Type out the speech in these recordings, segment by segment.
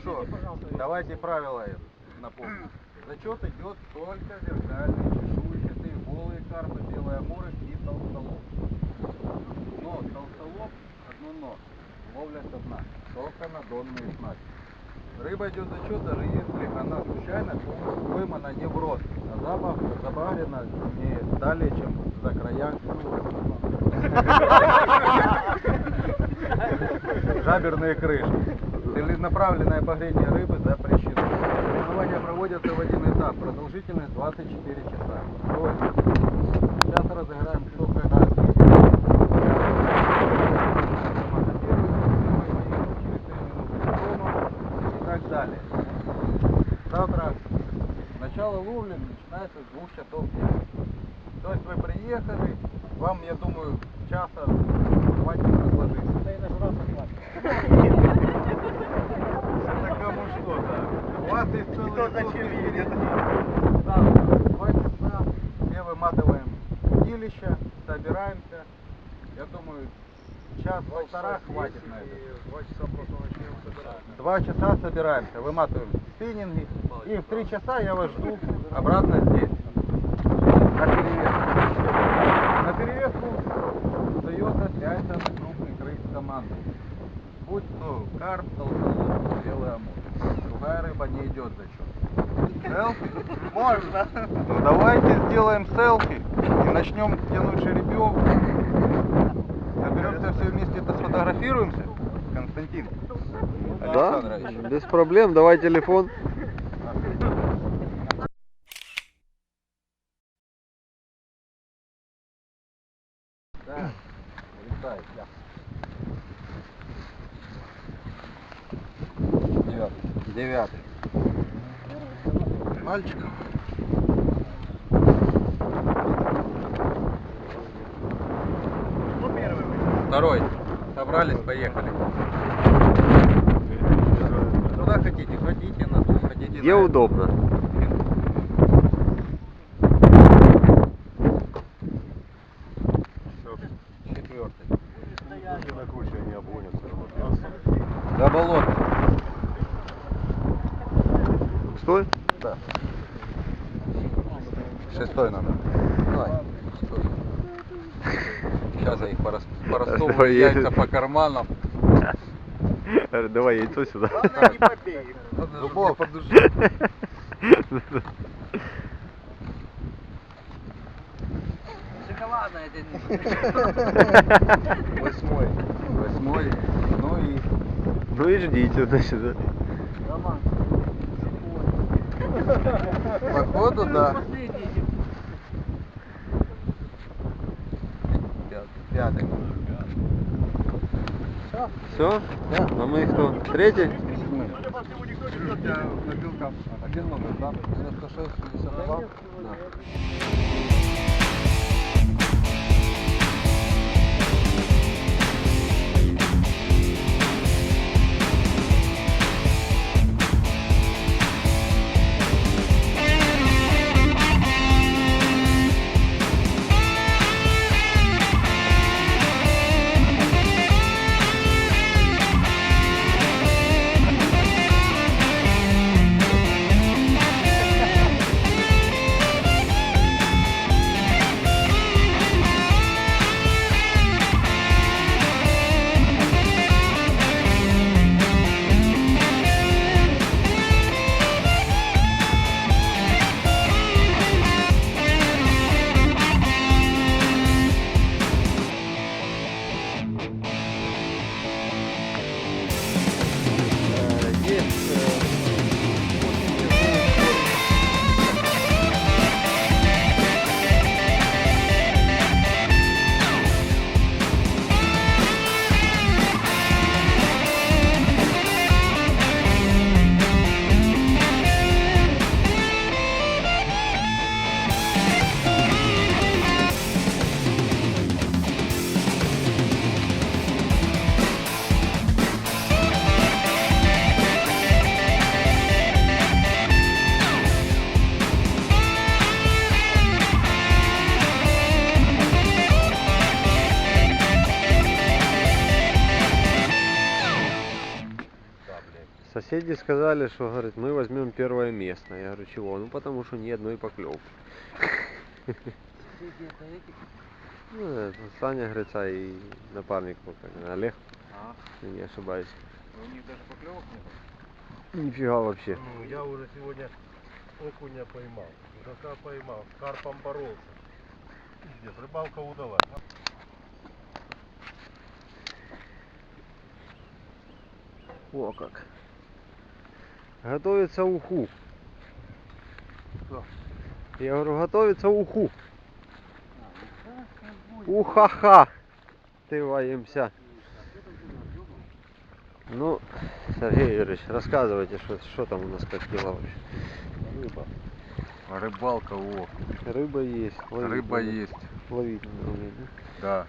Хорошо, давайте правила напомню. Зачет идет только зеркальные, чешуйчатые, голые карпы, белые амуры и толстолоб. Но толстолоб, одно но, ловля со дна, только на донные снасти. Рыба идет зачет, даже если она случайно поймана не в рот, а забавлена не далее, чем за края жаберные крыши. Целенаправленное погрение рыбы запрещено. Соревнования проводятся в один этап, продолжительность 24 часа. Сейчас разыграем кто когда и так далее. Завтра начало ловли начинается с 2 часов дня. То есть вы приехали, вам, я думаю, часа хватит разложиться. Да и на журавля хватит. Это кому что, да. У вас есть целый сутки. Завтра 2 часа, все выматываем удилища, собираемся. Я думаю, час-полтора хватит на это. 2 часа просто начнем собираться. 2 часа собираемся, выматываем спиннинги. И в 3 часа я вас жду обратно здесь. На перевеску. На перевеску дается 5 самых крупных рыб команды. Будь то карп, толстолоб, белый амур. Другая рыба не идет за счет. Селфи? Можно. Ну давайте сделаем селфи и начнем тянуть жеребьевку. Соберемся все вместе, это сфотографируемся, Константин Александрович. Да, без проблем, давай телефон. Да, летает, да. 9. Мальчиков. Кто первый? Второй. Собрались, поехали. Куда хотите? Хотите на ту, хотите Где на удобно? эту. 4. На круче они обгонятся. До болота. Стой? Да. 6 надо. Давай. 6. Сейчас я их порасовываю Давай, яйца по карманам. Давай яйцо сюда. Не побей. Зубов по душе. Шоколадная это 8. Ну и... Ну и ждите, значит, да. Роман. Походу, да. 5. Все? Да. А мы кто? Третий? Один номер, да? 96, 62. Да. Соседи сказали, что, говорит, мы возьмем первое место. Я говорю, чего? Ну, потому что ни одной поклевки. Ну, это Саня Грица и напарник вот, Олег, А, если не ошибаюсь. у них даже поклевок нет? Нифига вообще. Ну, я уже сегодня окуня поймал, дурака поймал, с карпом боролся. Пиздец, рыбалка удалась. О как. Готовится уху. Что? Я говорю, готовится уху. Ухаха. Тываемся. Ну, Сергей Юрьевич, рассказывайте, что там у нас как дела вообще. Рыба. Рыбалка, о. Рыба есть. Ловить Рыба надо. есть. Ловить надо уметь, Да.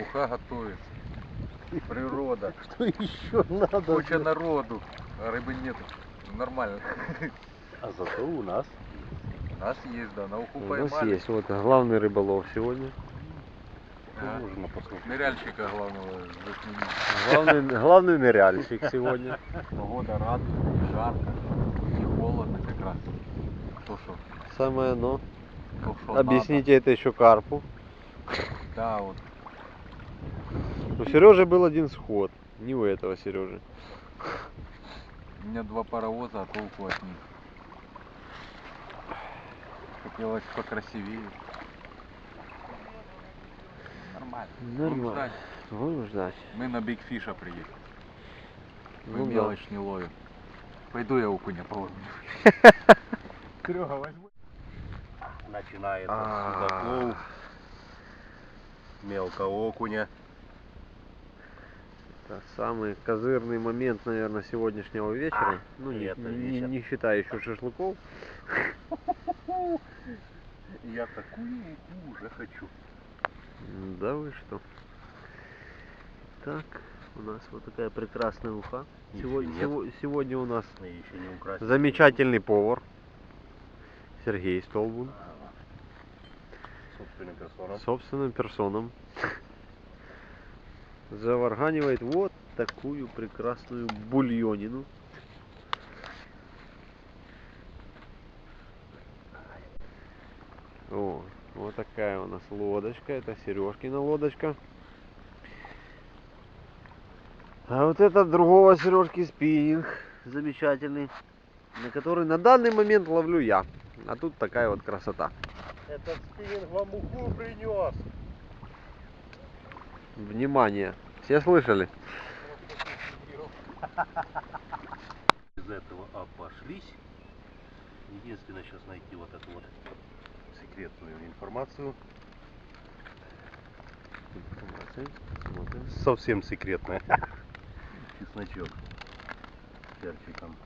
Уха готовится. Природа. Что еще надо? Куча народу. А рыбы нет. Нормально. А зато у нас. У нас есть, да. На уху у нас поймали. есть. Вот главный рыболов сегодня. Ага. Можно посмотреть. Ныряльщика главного заснимить. Главный ныряльщик сегодня. Погода радует, не жарко, не холодно как раз. То, что, Самое оно. то, что Объясните это еще карпу. надо. Да, вот. У Сережи был один сход. Не у этого Сережи. У меня 2 паровоза, а толку от них. Хотелось покрасивее. Нормально. Будем Нормально. ждать. Будем ждать. Мы на Биг Фиша приехали. Мы Ну да. мелочь не ловим. Пойду я окуня половлю. Серега, возьми. Начинается с А. судаков, мелкого окуня. Это самый козырный момент, наверное, сегодняшнего вечера. Ну, это вечер. не считая еще шашлыков. Я такую уху уже хочу. Да вы что? Так, у нас вот такая прекрасная уха. Еще Сегодня у нас Я еще не украсил. замечательный повар Сергей Столбун. Собственным персоном. Собственным персоном заварганивает вот такую прекрасную бульонину. О, вот такая у нас лодочка, это Сережкина лодочка. А вот это другого Сережки спиннинг замечательный, на который на данный момент ловлю я. А тут такая вот красота. Этот спиннинг вам уху принес. Внимание, все слышали? Из этого обошлись. Единственное, сейчас найти вот эту вот секретную информацию. Смотрим. Совсем секретная. Чесночок с перчиком.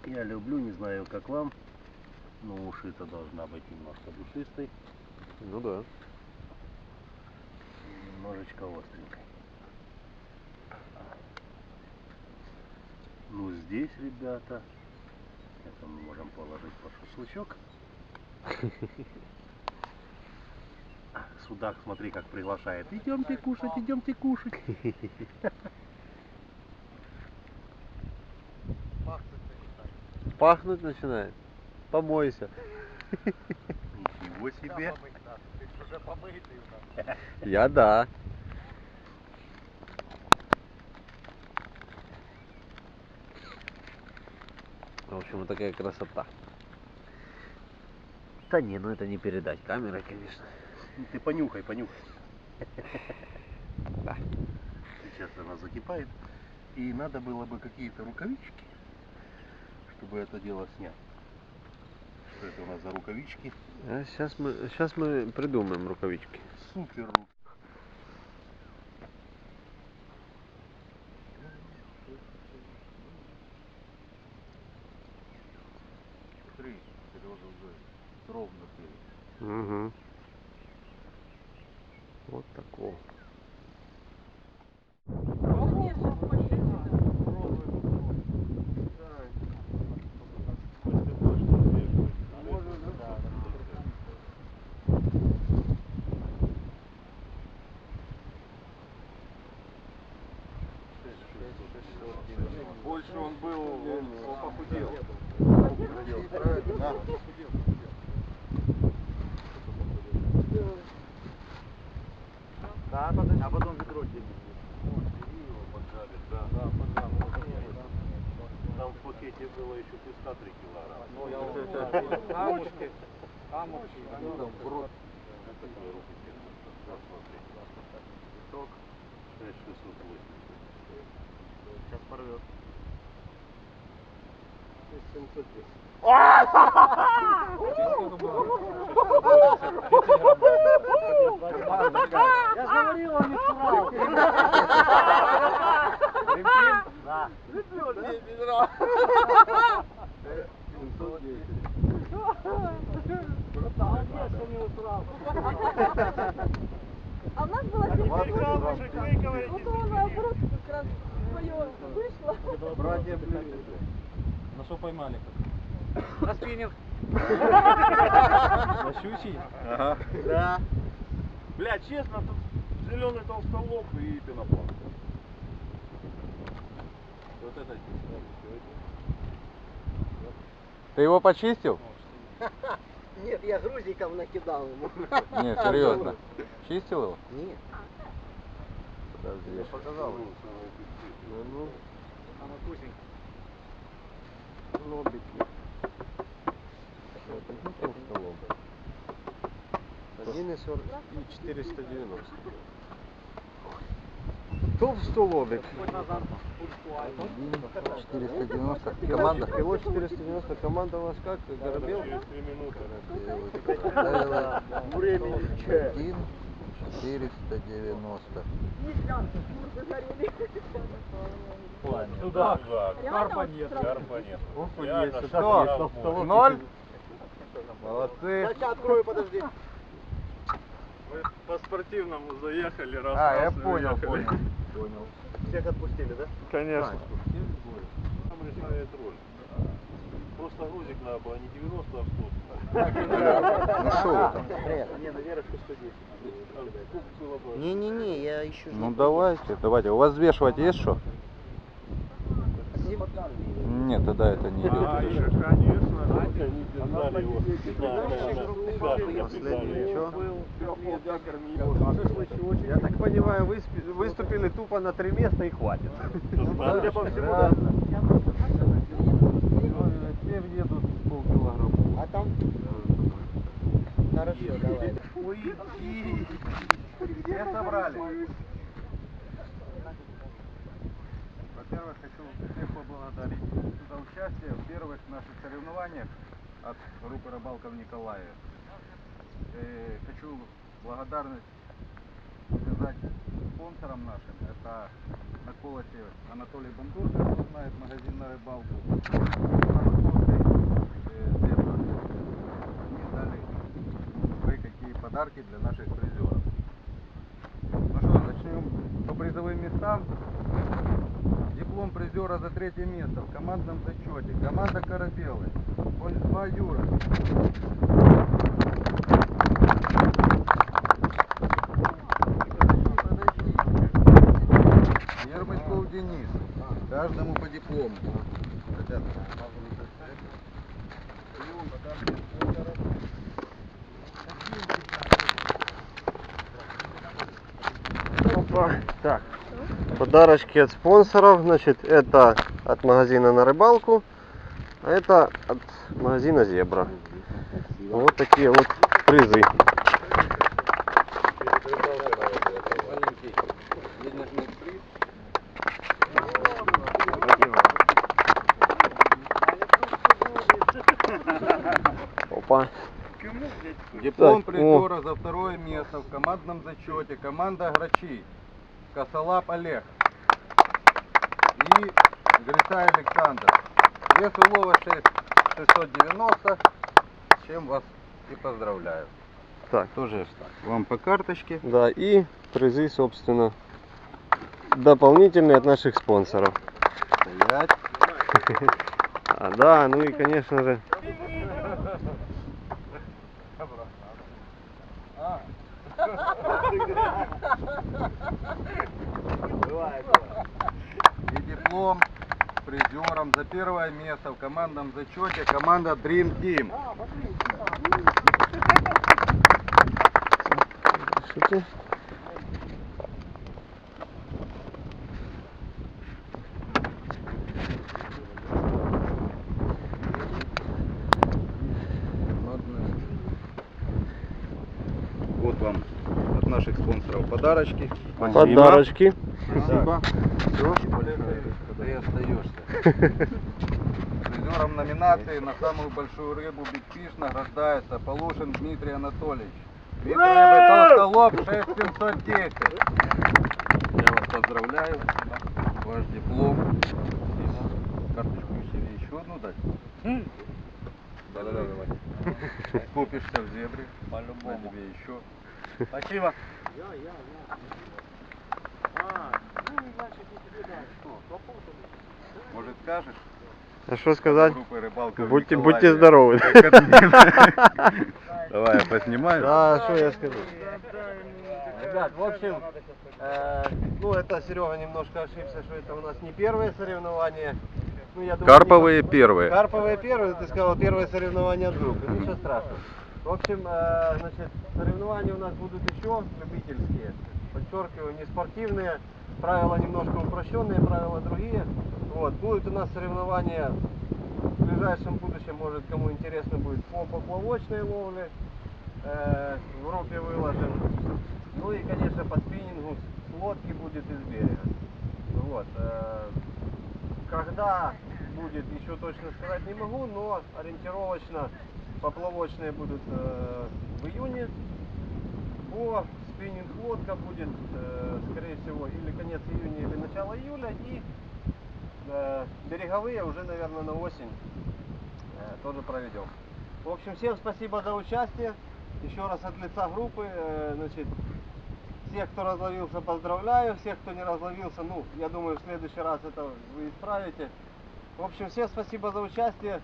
Я люблю, не знаю как вам, но уши-то должна быть немножко душистой Ну да. и немножечко остренькой. Ну здесь, ребята, это мы можем положить под шашлычок. Судак, смотри, как приглашает. Идемте кушать, идемте кушать. Пахнуть начинает. Помойся. Ничего себе. Уже помытый у нас. Я да. В общем, вот такая красота. Да не, ну это не передать камерой, конечно. Ты понюхай, понюхай. Да. Сейчас она закипает. И надо было бы какие-то рукавички, чтобы это дело снять. Что это у нас за рукавички? А сейчас мы придумаем рукавички. Супер. Смотри, Сережа уже дров напили. Угу. Вот такого. Больше он был, он похудел. Да. Да, подожди. А потом ведро Там в пакете было еще песка 3 килограмма. Ну, я вот камушки, там брод. Такой руки держит. Посмотри. Итог 6680. Сейчас порвет. 710. Я же говорил, он не сурал. Да. А у нас была переписка. Ну, то наоборот, как раз твое вышло. Братья, На что поймали? На спиннинг. На щучий? Ага. Да. Бля, честно, тут зеленый толстолоб и пеноплан. Вот это Ты его почистил? Нет, я грузиком накидал ему. Не, серьезно. Чистил его? Нет. Подожди, я показал. Ну, Она вкусненькая. лобик. Один и 40 и 490. Толстолобик. 490. Команда. Кило 490. Команда у вас как? Горобел? 3 минуты. Времени че? 490. Туда. Карпа нет. Карпа нет. Реально, Что? 0? Молодцы. Сейчас открою, подожди. Мы по спортивному заехали, раз. А, я раз понял, уехали. понял. Всех отпустили, да? Конечно. Там решает роль. Просто грузик надо было не 90, а 100. Ну что вы там? Не, на Верочку 110. Сколько было бы? Не-не-не, я ищу. Ну давайте. У вас взвешивать есть что? Нет, тогда это не А, идет. еще, конечно, они держали его. Последний ничего. Шашлычок. Я так понимаю, выступили тупо на 3 места и хватит. Судя по всему, да. Все въедут полкилограмма. А там? Хорошо, давай. Все собрали. Во-первых, хочу всех поблагодарить за участие в первых наших соревнованиях от группы рыбалка в Николаеве. Хочу благодарность сказать спонсорам нашим. Это на Колосе Анатолий Бандурский, кто знает, магазин на рыбалку. Они дали кое-какие подарки для наших призеров. Ну что, начнем по призовым местам. Диплом призера за 3 место в командном зачете. Команда Корабелы. Фольцва Юра. Ермачков Денис. Каждому по диплому. Ребята. Опа. Так. Подарочки от спонсоров. Значит, это от магазина на рыбалку. А это от магазина Зебра. Вот такие вот призы. Опа. Диплом Так, призера за 2 место в командном зачете. Команда Грачи. Косолап Олег. И Грица Александр. Вес улова 690. С чем вас и поздравляю. Так. Тоже вам по карточке. Да, и призы, собственно, дополнительные от наших спонсоров. Стоять. А, да, ну и, конечно же, Бывает, бывает. диплом призером за первое место в командном зачете команда Dream Team. Пишите. Вот вам от наших спонсоров подарочки. Подарочки. Спасибо. Все, ты остаешься. Призером номинации на самую большую рыбу Big Fish награждается Полушин Дмитрий Анатольевич. Вид рыбы толстолоб 6710. Я вас поздравляю. Ваш диплом. Карточку себе еще одну дать? Да-да-да, давай. Купишься в зебре. По-любому. Тебе еще. Спасибо. Может скажешь? А что сказать? Группы рыбалка в Будьте Николаеве. здоровы. Давай, я поснимаю. Да, что я скажу? Ребят, в общем, Ну, это Серега немножко ошибся, что это у нас не первое соревнование. Ну, я думаю, Карповые первые. Карповые первые, ты сказал, первое соревнование от группы. Ничего страшного. В общем, значит, соревнования у нас будут еще любительские. Подчеркиваю, не спортивные. Правила немножко упрощенные, правила другие. Вот. Будут у нас соревнования в ближайшем будущем, может, кому интересно будет, по поплавочной ловле. В группе выложим. Ну и, конечно, по спиннингу с лодки будет из берега. Вот. Когда будет, еще точно сказать не могу, но ориентировочно поплавочные будут в июне. По спиннинг лодка будет, скорее всего, или конец июня, или начало июля. И береговые уже, наверное, на осень тоже проведем. В общем, всем спасибо за участие. Еще раз от лица группы, значит, всех, кто разловился, поздравляю. Всех, кто не разловился, ну, я думаю, в следующий раз это вы исправите. В общем, всем спасибо за участие.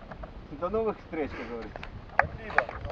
До новых встреч, как говорится. Спасибо.